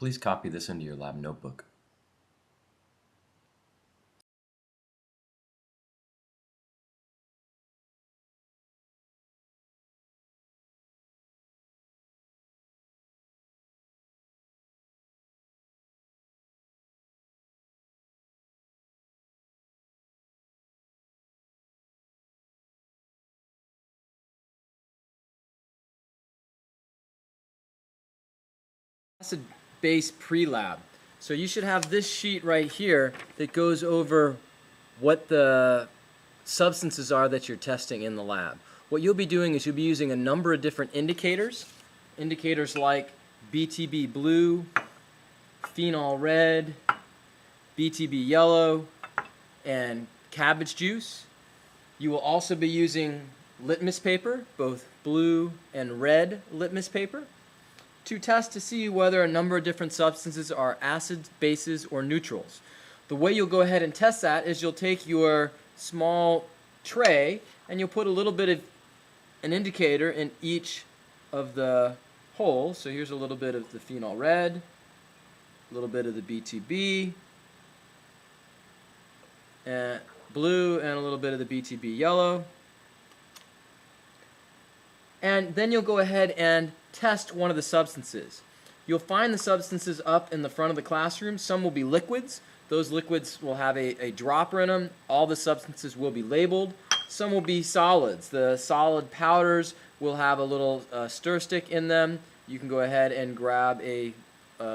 Please copy this into your lab notebook. Acid-base Prelab. So you should have this sheet right here that goes over what the substances are that you're testing in the lab. What you'll be doing is you'll be using a number of different indicators like BTB blue, phenol red, BTB yellow, and cabbage juice. You will also be using litmus paper, both blue and red litmus paper, to test to see whether a number of different substances are acids, bases, or neutrals. The way you'll go ahead and test that is you'll take your small tray and you'll put a little bit of an indicator in each of the holes. So here's a little bit of the phenol red, a little bit of the BTB, and blue, and a little bit of the BTB yellow. And then you'll go ahead and test one of the substances. You'll find the substances up in the front of the classroom. Some will be liquids. Those liquids will have a dropper in them. All the substances will be labeled. Some will be solids. The solid powders will have a little stir stick in them. You can go ahead and grab a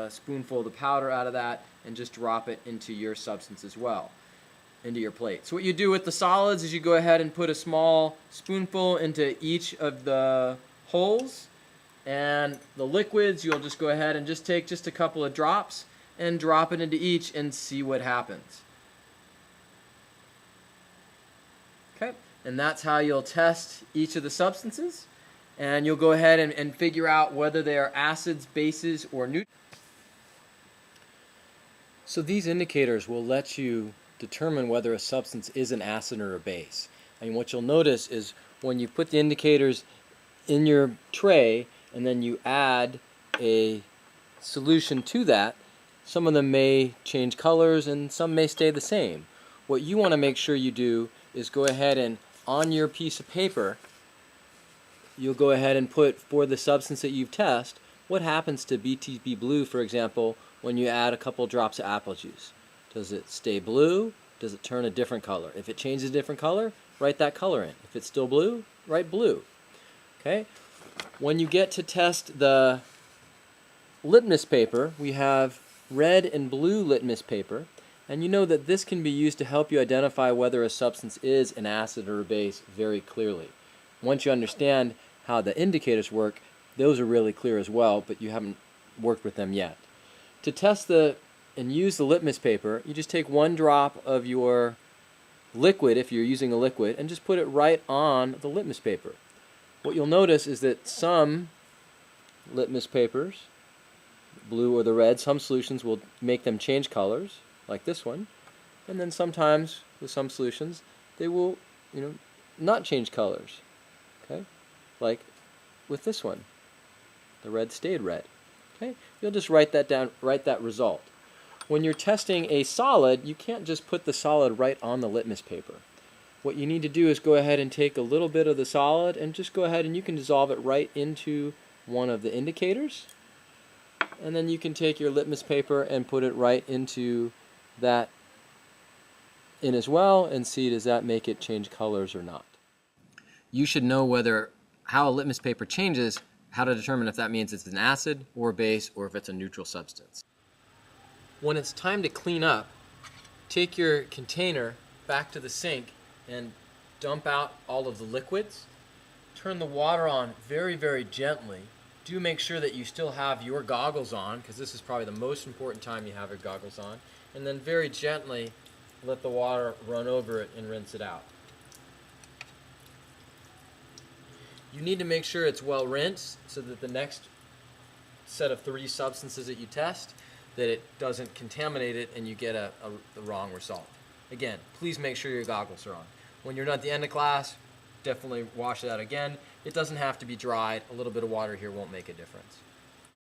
spoonful of the powder out of that and just drop it into your substance as well, into your plate. So what you do with the solids is you go ahead and put a small spoonful into each of the holes, and the liquids you'll just go ahead and just take just a couple of drops and drop it into each and see what happens. Okay, and that's how you'll test each of the substances, and you'll go ahead and figure out whether they are acids, bases, or neutrals. So these indicators will let you determine whether a substance is an acid or a base. And what you'll notice is when you put the indicators in your tray and then you add a solution to that, some of them may change colors and some may stay the same. What you want to make sure you do is go ahead and on your piece of paper you'll go ahead and put, for the substance that you've tested, what happens to BTB blue, for example, when you add a couple drops of apple juice. Does it stay blue? Does it turn a different color? If it changes a different color, write that color in. If it's still blue, write blue. Okay? When you get to test the litmus paper, we have red and blue litmus paper, and you know that this can be used to help you identify whether a substance is an acid or a base very clearly. Once you understand how the indicators work, those are really clear as well, but you haven't worked with them yet. To test and use the litmus paper, you just take one drop of your liquid, if you're using a liquid, and just put it right on the litmus paper. What you'll notice is that some litmus papers, blue or the red, some solutions will make them change colors, like this one, and then sometimes with some solutions they will, not change colors. Okay, like with this one, the red stayed red. Okay, you'll just write that down, write that result. When you're testing a solid, you can't just put the solid right on the litmus paper. What you need to do is go ahead and take a little bit of the solid and just go ahead and you can dissolve it right into one of the indicators. And then you can take your litmus paper and put it right into that in as well and see, does that make it change colors or not. You should know how a litmus paper changes, how to determine if that means it's an acid or a base or if it's a neutral substance. When it's time to clean up, take your container back to the sink and dump out all of the liquids. Turn the water on very, very gently. Do make sure that you still have your goggles on, because this is probably the most important time you have your goggles on. And then very gently let the water run over it and rinse it out. You need to make sure it's well rinsed so that the next set of 3 substances that you test, that it doesn't contaminate it and you get the wrong result. Again, please make sure your goggles are on. When you're not at the end of class, definitely wash it out again. It doesn't have to be dried. A little bit of water here won't make a difference.